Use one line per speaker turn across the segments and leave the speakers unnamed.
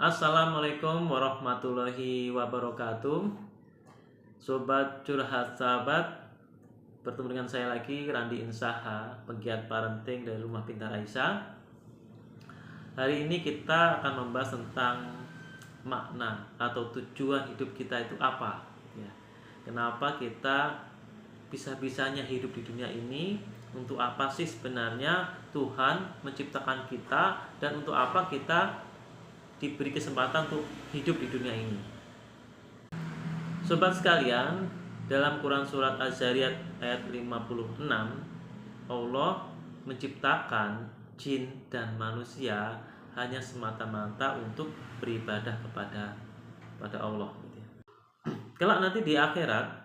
Assalamualaikum warahmatullahi wabarakatuh. Sobat curhat sahabat, bertemu dengan saya lagi Randi Insaha, pegiat parenting dari Rumah Pintar Aisyah. Hari ini kita akan membahas tentang makna atau tujuan hidup kita itu apa ya. Kenapa kita bisa-bisanya hidup di dunia ini? Untuk apa sih sebenarnya Tuhan menciptakan kita, dan untuk apa kita diberi kesempatan untuk hidup di dunia ini? Sobat sekalian, dalam Quran surat Az-Zariyat ayat 56, Allah menciptakan jin dan manusia hanya semata-mata untuk beribadah kepada Allah gitu ya. Kelak nanti di akhirat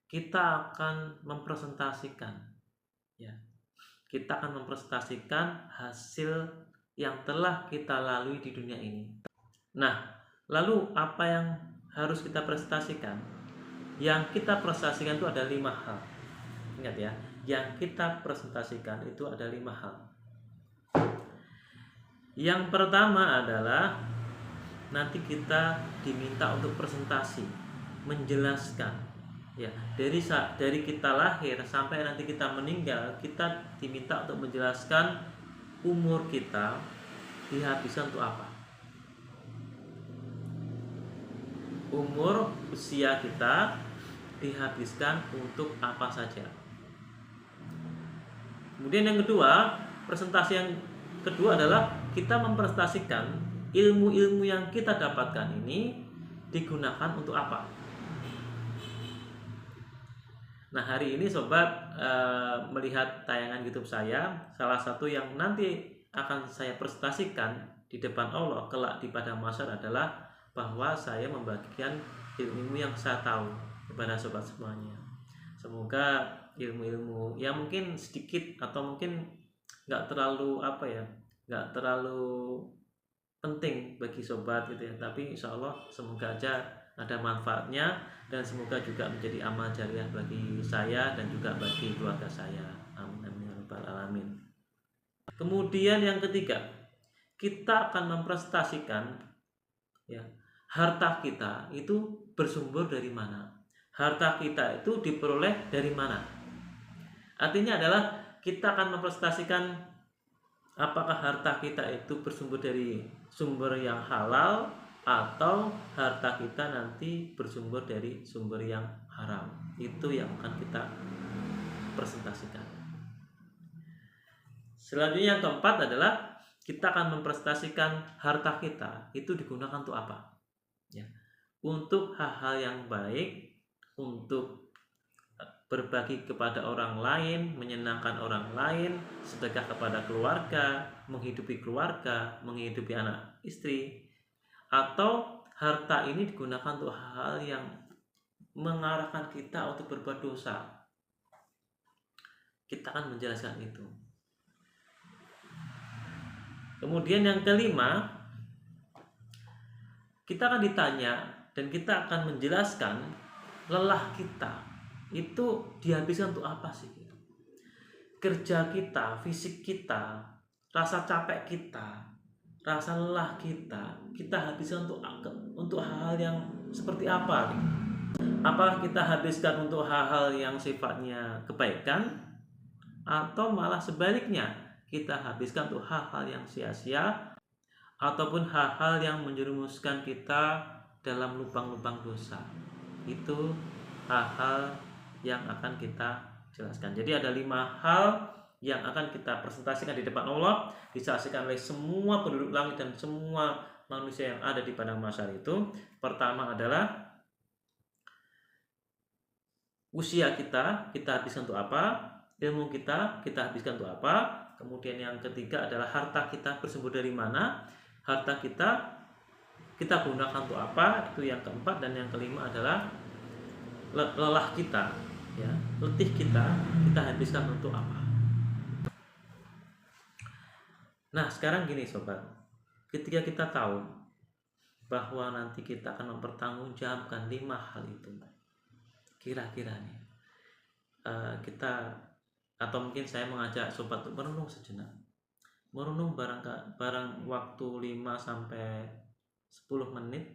kita akan mempresentasikan ya. Kita akan mempresentasikan hasil yang telah kita lalui di dunia ini. Nah, lalu apa yang harus kita presentasikan? Yang kita presentasikan itu ada 5 hal. Ingat ya, yang kita presentasikan itu ada 5 hal. Yang pertama adalah nanti kita diminta untuk presentasi, menjelaskan ya, dari kita lahir sampai nanti kita meninggal, kita diminta untuk menjelaskan umur kita dihabiskan untuk apa. Umur usia kita dihabiskan untuk apa saja. Kemudian yang kedua, presentasi yang kedua adalah kita mempresentasikan ilmu-ilmu yang kita dapatkan ini digunakan untuk apa. Nah, hari ini sobat melihat tayangan YouTube saya, salah satu yang nanti akan saya presentasikan di depan Allah kelak di padang mahsyar adalah bahwa saya membagikan ilmu yang saya tahu kepada sobat semuanya. Semoga ilmu-ilmu yang mungkin sedikit atau mungkin nggak terlalu nggak terlalu penting bagi sobat gitu ya, tapi insya Allah semoga aja ada manfaatnya, dan semoga juga menjadi amal jariah bagi saya dan juga bagi keluarga saya. Amin amin ya rabbal alamin. Kemudian yang ketiga, kita akan mempresentasikan ya, harta kita itu bersumber dari mana. Harta kita itu diperoleh dari mana. Artinya adalah kita akan mempresentasikan apakah harta kita itu bersumber dari sumber yang halal atau harta kita nanti bersumber dari sumber yang haram. Itu yang akan kita presentasikan. Selanjutnya yang keempat adalah kita akan mempresentasikan harta kita itu digunakan untuk apa ya, untuk hal-hal yang baik, untuk berbagi kepada orang lain, menyenangkan orang lain, sedekah kepada keluarga, menghidupi anak istri, atau harta ini digunakan untuk hal yang mengarahkan kita untuk berbuat dosa. Kita akan menjelaskan itu. Kemudian yang kelima, kita akan ditanya dan kita akan menjelaskan lelah kita itu dihabiskan untuk apa sih? Kerja kita, fisik kita, rasa capek kita, rasa lelah kita habiskan untuk hal-hal yang seperti apa? Apakah kita habiskan untuk hal-hal yang sifatnya kebaikan, atau malah sebaliknya kita habiskan untuk hal-hal yang sia-sia ataupun hal-hal yang menjerumuskan kita dalam lubang-lubang dosa? Itu hal-hal yang akan kita jelaskan. Jadi ada 5 hal yang akan kita presentasikan di depan Allah, disaksikan oleh semua penduduk langit dan semua manusia yang ada di padang mahsyar itu. Pertama adalah usia kita habiskan untuk apa, ilmu kita habiskan untuk apa. Kemudian yang ketiga adalah harta kita bersumber dari mana, harta kita gunakan untuk apa, itu yang keempat. Dan yang kelima adalah lelah kita ya, letih kita habiskan untuk apa. Nah, sekarang gini sobat, ketika kita tahu bahwa nanti kita akan mempertanggungjawabkan 5 hal itu, kira-kira nih kita, atau mungkin saya mengajak sobat untuk merenung sejenak. merenung barang waktu 5 sampai 10 menit,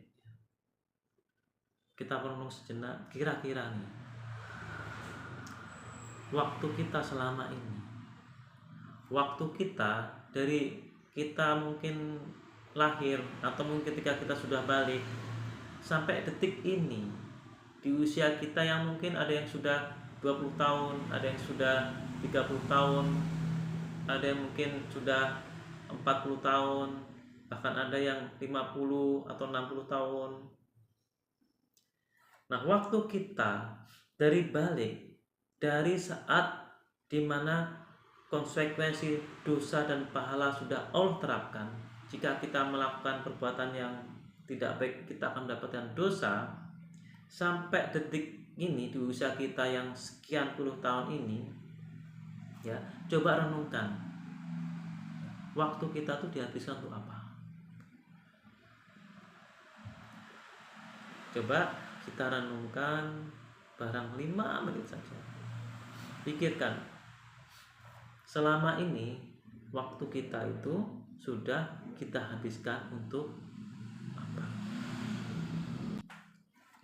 kita merenung sejenak, kira-kira nih waktu kita selama ini, waktu kita dari kita mungkin lahir atau mungkin ketika kita sudah balik sampai detik ini, di usia kita yang mungkin ada yang sudah 20 tahun, ada yang sudah 30 tahun, ada yang mungkin sudah 40 tahun, bahkan ada yang 50 atau 60 tahun. Nah, waktu kita dari balik, dari saat dimana konsekuensi dosa dan pahala sudah Allah terapkan, jika kita melakukan perbuatan yang tidak baik kita akan mendapatkan dosa, sampai detik ini di usia kita yang sekian puluh tahun ini, ya, coba renungkan waktu kita tuh dihabiskan untuk apa. Coba kita renungkan barang 5 menit saja. Pikirkan, selama ini waktu kita itu sudah kita habiskan untuk apa?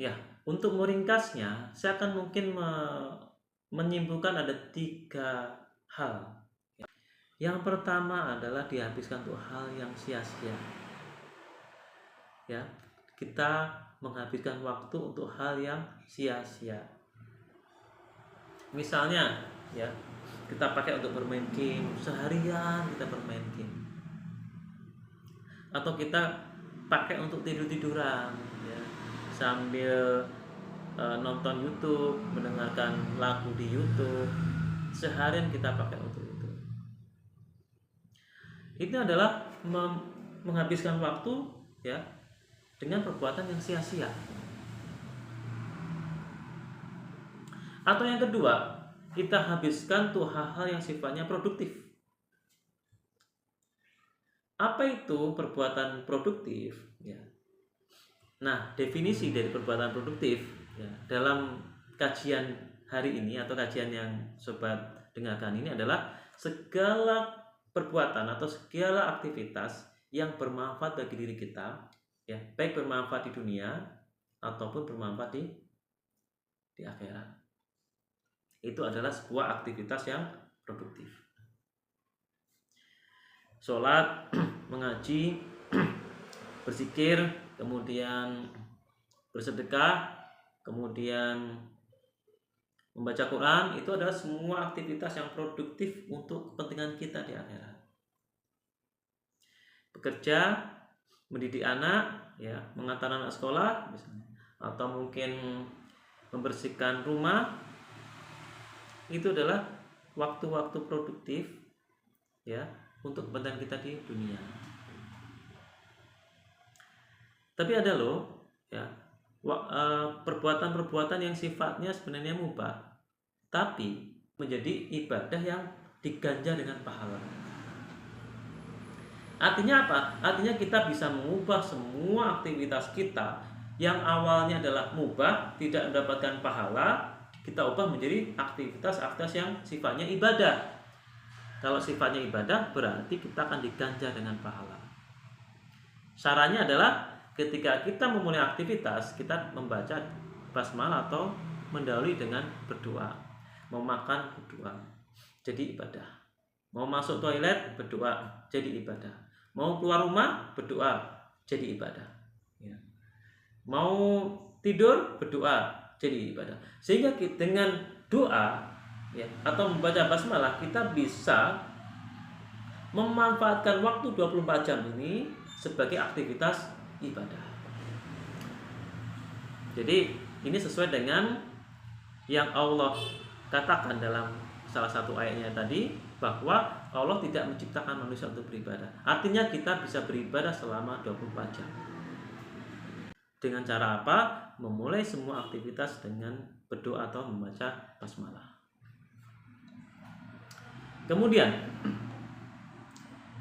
Ya, untuk meringkasnya, saya akan mungkin menyimpulkan ada 3 hal. Yang pertama adalah dihabiskan untuk hal yang sia-sia. Ya, kita menghabiskan waktu untuk hal yang sia-sia. Misalnya, ya, kita pakai untuk bermain game, seharian kita bermain game. Atau kita pakai untuk tidur-tiduran, ya, sambil nonton YouTube, mendengarkan lagu di YouTube. Seharian kita pakai untuk itu. Itu adalah menghabiskan waktu, ya, dengan perbuatan yang sia-sia. Atau yang kedua, kita habiskan tuh hal-hal yang sifatnya produktif. Apa itu perbuatan produktif? Ya. Nah, definisi dari perbuatan produktif, ya, dalam kajian hari ini atau kajian yang sobat dengarkan ini adalah segala perbuatan atau segala aktivitas yang bermanfaat bagi diri kita, ya, baik bermanfaat di dunia ataupun bermanfaat di akhirat. Itu adalah sebuah aktivitas yang produktif. Sholat, mengaji, berzikir, kemudian bersedekah, kemudian membaca Quran, itu adalah semua aktivitas yang produktif untuk kepentingan kita di akhirat. Bekerja, mendidik anak, ya, mengantar anak sekolah misalnya, atau mungkin membersihkan rumah, itu adalah waktu-waktu produktif, ya, untuk kepentingan kita di dunia. Tapi ada loh, ya, perbuatan-perbuatan yang sifatnya sebenarnya mubah, tapi menjadi ibadah yang diganjar dengan pahala. Artinya apa? Artinya kita bisa mengubah semua aktivitas kita yang awalnya adalah mubah, tidak mendapatkan pahala, kita ubah menjadi aktivitas-aktivitas yang sifatnya ibadah. Kalau sifatnya ibadah, berarti kita akan diganjar dengan pahala. Sarannya adalah ketika kita memulai aktivitas, kita membaca basmalah atau mendahului dengan berdoa. Mau makan, berdoa, jadi ibadah. Mau masuk toilet, berdoa, jadi ibadah. Mau keluar rumah, berdoa, jadi ibadah. Ya. Mau tidur, berdoa, jadi ibadah. Sehingga dengan doa, ya, atau membaca basmalah, kita bisa memanfaatkan waktu 24 jam ini sebagai aktivitas ibadah. Jadi ini sesuai dengan yang Allah katakan dalam salah satu ayatnya tadi, bahwa Allah tidak menciptakan manusia untuk beribadah. Artinya kita bisa beribadah selama 24 jam. Dengan cara apa? Memulai semua aktivitas dengan berdoa atau membaca basmalah. Kemudian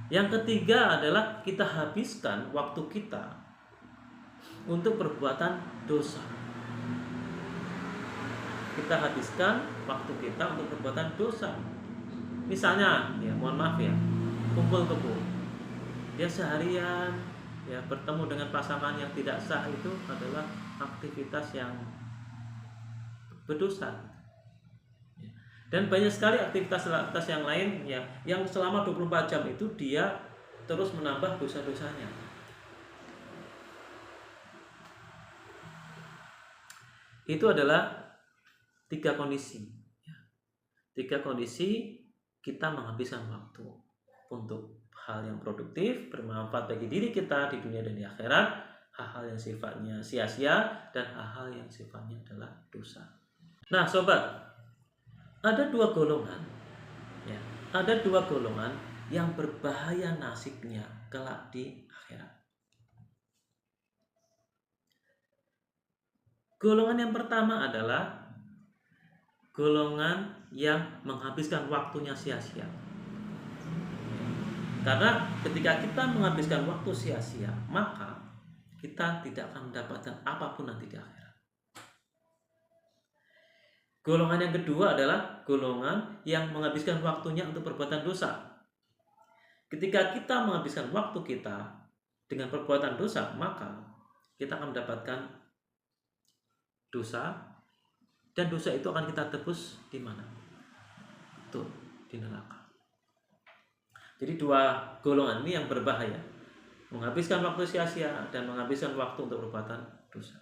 yang ketiga adalah kita habiskan waktu kita untuk perbuatan dosa. Kita habiskan waktu kita untuk perbuatan dosa. Misalnya, ya, mohon maaf ya, kumpul kebo. Dia seharian ya bertemu dengan pasangan yang tidak sah, itu adalah aktivitas yang berdosa. Dan banyak sekali aktivitas yang lain ya, yang selama 24 jam itu dia terus menambah dosa-dosanya. Itu adalah 3 kondisi. 3 kondisi kita menghabiskan waktu untuk hal yang produktif, bermanfaat bagi diri kita di dunia dan di akhirat, hal-hal yang sifatnya sia-sia, dan hal-hal yang sifatnya adalah dosa. Nah sobat, ada 2 golongan ya, ada 2 golongan yang berbahaya nasibnya kelak di akhirat. Golongan yang pertama adalah golongan yang menghabiskan waktunya sia-sia. Karena ketika kita menghabiskan waktu sia-sia, maka kita tidak akan mendapatkan apapun nanti di akhirat. Golongan yang kedua adalah golongan yang menghabiskan waktunya untuk perbuatan dosa. Ketika kita menghabiskan waktu kita dengan perbuatan dosa, maka kita akan mendapatkan dosa, dan dosa itu akan kita tebus di mana? Tuh, di neraka. Jadi 2 golongan ini yang berbahaya, menghabiskan waktu sia-sia dan menghabiskan waktu untuk perbuatan dosa.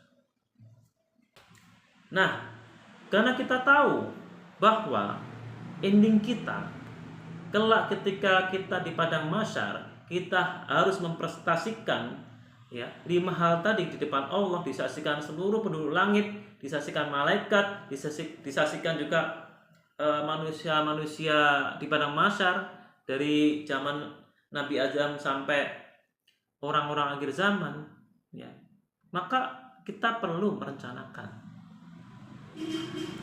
Nah, karena kita tahu bahwa ending kita kelak ketika kita di padang mahsyar, kita harus memprestasikan ya 5 hal tadi di depan Allah, disaksikan seluruh penduduk langit, disaksikan malaikat, disaksikan juga manusia-manusia di padang mahsyar dari zaman Nabi Adam sampai orang-orang akhir zaman ya. Maka kita perlu merencanakan.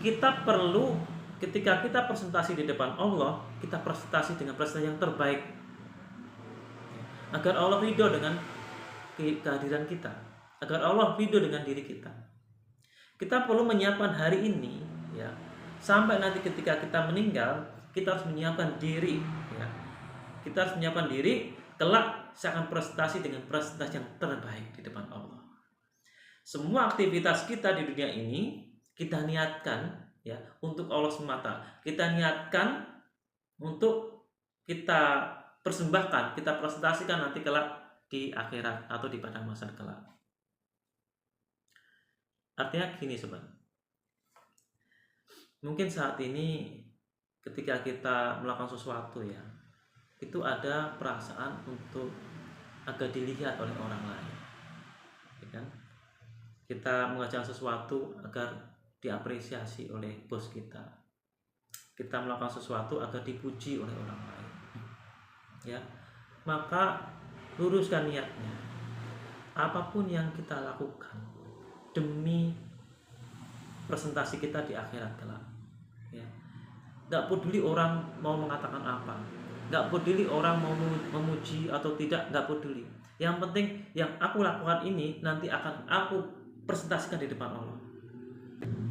Kita perlu ketika kita presentasi di depan Allah, kita presentasi dengan prestasi yang terbaik agar Allah ridho dengan kehadiran kita, agar Allah ridho dengan diri kita. Kita perlu menyiapkan hari ini ya, sampai nanti ketika kita meninggal, kita harus menyiapkan diri ya. Kita harus menyiapkan diri kelak saya akan prestasi dengan prestasi yang terbaik di depan Allah. Semua aktivitas kita di dunia ini kita niatkan ya untuk Allah semata. Kita niatkan untuk kita persembahkan, kita presentasikan nanti kelak di akhirat atau di padang mahsyar kelak. Artinya gini sobat, mungkin saat ini ketika kita melakukan sesuatu ya, itu ada perasaan untuk agar dilihat oleh orang lain ya kan? Kita mengerjakan sesuatu agar diapresiasi oleh bos kita, kita melakukan sesuatu agar dipuji oleh orang lain ya. Maka luruskan niatnya. Apapun yang kita lakukan demi presentasi kita di akhirat kelak ya. Gak peduli orang mau mengatakan apa, gak peduli orang mau memuji atau tidak, gak peduli. Yang penting yang aku lakukan ini nanti akan aku presentasikan di depan Allah,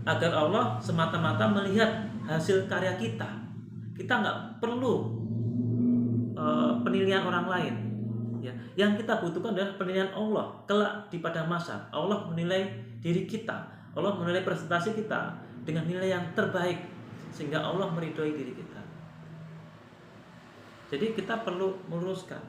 agar Allah semata-mata melihat hasil karya kita. Kita gak perlu penilaian orang lain ya. Yang kita butuhkan adalah penilaian Allah kelak di padang mahsyar. Allah menilai diri kita, Allah menilai presentasi kita dengan nilai yang terbaik, sehingga Allah meridhoi diri kita. Jadi kita perlu meluruskan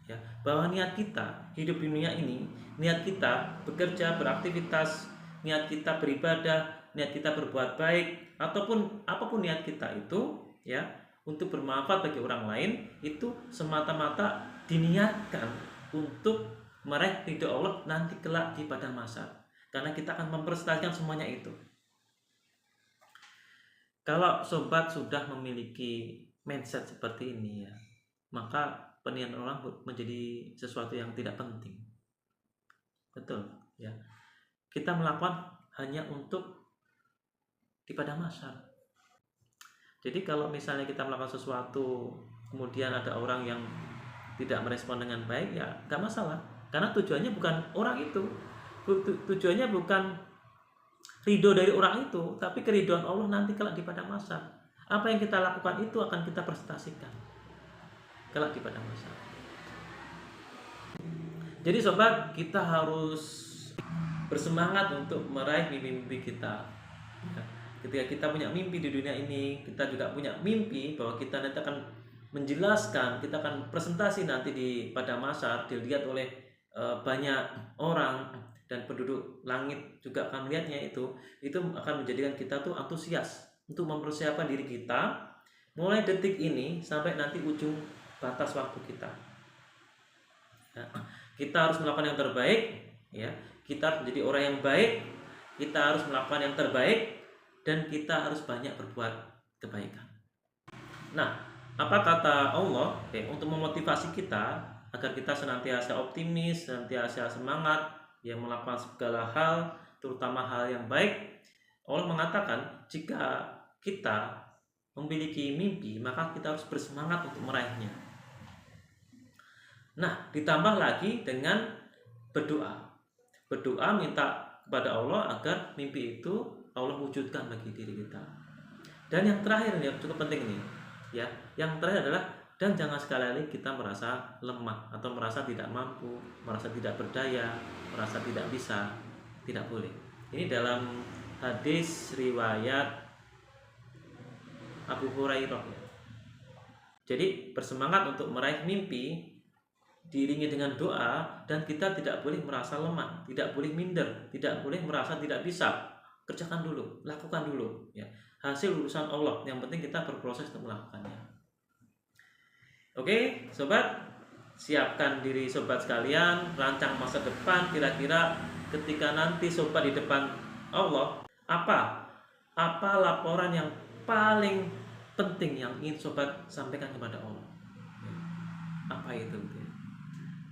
ya, bahwa niat kita hidup di dunia ini, niat kita bekerja, beraktivitas, niat kita beribadah, niat kita berbuat baik, ataupun apapun niat kita itu ya, untuk bermanfaat bagi orang lain, itu semata-mata diniatkan untuk meraih ridho Allah nanti kelak di padang mahsyar. Karena kita akan mempresentasikan semuanya itu. Kalau sobat sudah memiliki mindset seperti ini ya, maka penilaian orang menjadi sesuatu yang tidak penting. Betul ya. Kita melakukan hanya untuk di padang mahsyar. Jadi kalau misalnya kita melakukan sesuatu kemudian ada orang yang tidak merespon dengan baik ya gak masalah, karena tujuannya bukan orang itu, tujuannya bukan ridho dari orang itu, tapi keridhoan Allah nanti kelak di padang mahsyar. Apa yang kita lakukan itu akan kita presentasikan. kelak di padang mahsyar. Jadi sobat, kita harus bersemangat untuk meraih mimpi-mimpi kita. Ya, ketika kita punya mimpi di dunia ini, kita juga punya mimpi bahwa kita nanti akan menjelaskan, kita akan presentasi nanti di padang mahsyar, dilihat oleh banyak orang, dan penduduk langit juga akan melihatnya. Itu akan menjadikan kita tuh antusias untuk mempersiapkan diri kita mulai detik ini sampai nanti ujung batas waktu kita. Ya, kita harus melakukan yang terbaik, ya. Kita harus menjadi orang yang baik, kita harus melakukan yang terbaik, dan kita harus banyak berbuat kebaikan. Nah, apa kata Allah untuk memotivasi kita agar kita senantiasa optimis, senantiasa semangat, yang melakukan segala hal, terutama hal yang baik. Allah mengatakan jika kita memiliki mimpi, maka kita harus bersemangat untuk meraihnya. Nah, ditambah lagi dengan berdoa. Berdoa minta kepada Allah agar mimpi itu Allah wujudkan bagi diri kita. Dan yang terakhir yang cukup penting ini, ya, yang terakhir adalah dan jangan sekali-kali kita merasa lemah atau merasa tidak mampu, merasa tidak berdaya, merasa tidak bisa. Tidak boleh. Ini dalam hadis riwayat Abu Hurairah, ya. Jadi bersemangat untuk meraih mimpi diiringi dengan doa, dan kita tidak boleh merasa lemah, tidak boleh minder, tidak boleh merasa tidak bisa. Kerjakan dulu, lakukan dulu, ya. Hasil urusan Allah, yang penting kita berproses untuk melakukannya. Oke, sobat, siapkan diri sobat sekalian, rancang masa depan. Kira-kira ketika nanti sobat di depan Allah, apa laporan yang paling penting yang ingin sobat sampaikan kepada Allah? Apa itu?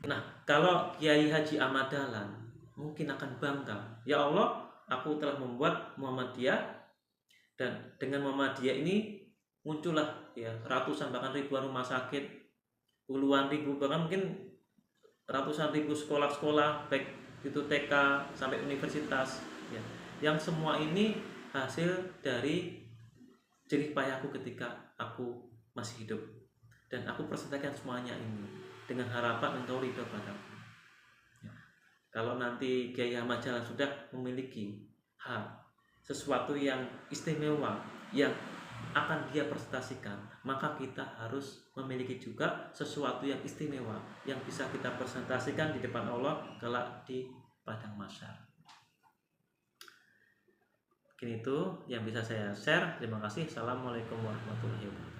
Nah, kalau Kiai Haji Ahmad Dahlan mungkin akan bangga, ya Allah, aku telah membuat Muhammadiyah, dan dengan Muhammadiyah ini muncullah, ya, ratusan bahkan ribuan rumah sakit, puluhan ribu bahkan mungkin ratusan ribu sekolah-sekolah, baik itu TK sampai universitas, ya, yang semua ini hasil dari jerih payahku ketika aku masih hidup, dan aku presentasikan semuanya ini dengan harapan engkau ridho padaku. Ya. Kalau nanti Kiai Ahmad Dahlan sudah memiliki sesuatu yang istimewa yang akan dia presentasikan, maka kita harus memiliki juga sesuatu yang istimewa yang bisa kita presentasikan di depan Allah kelak di padang mahsyar. Mungkin itu yang bisa saya share. Terima kasih. Assalamualaikum warahmatullahi wabarakatuh.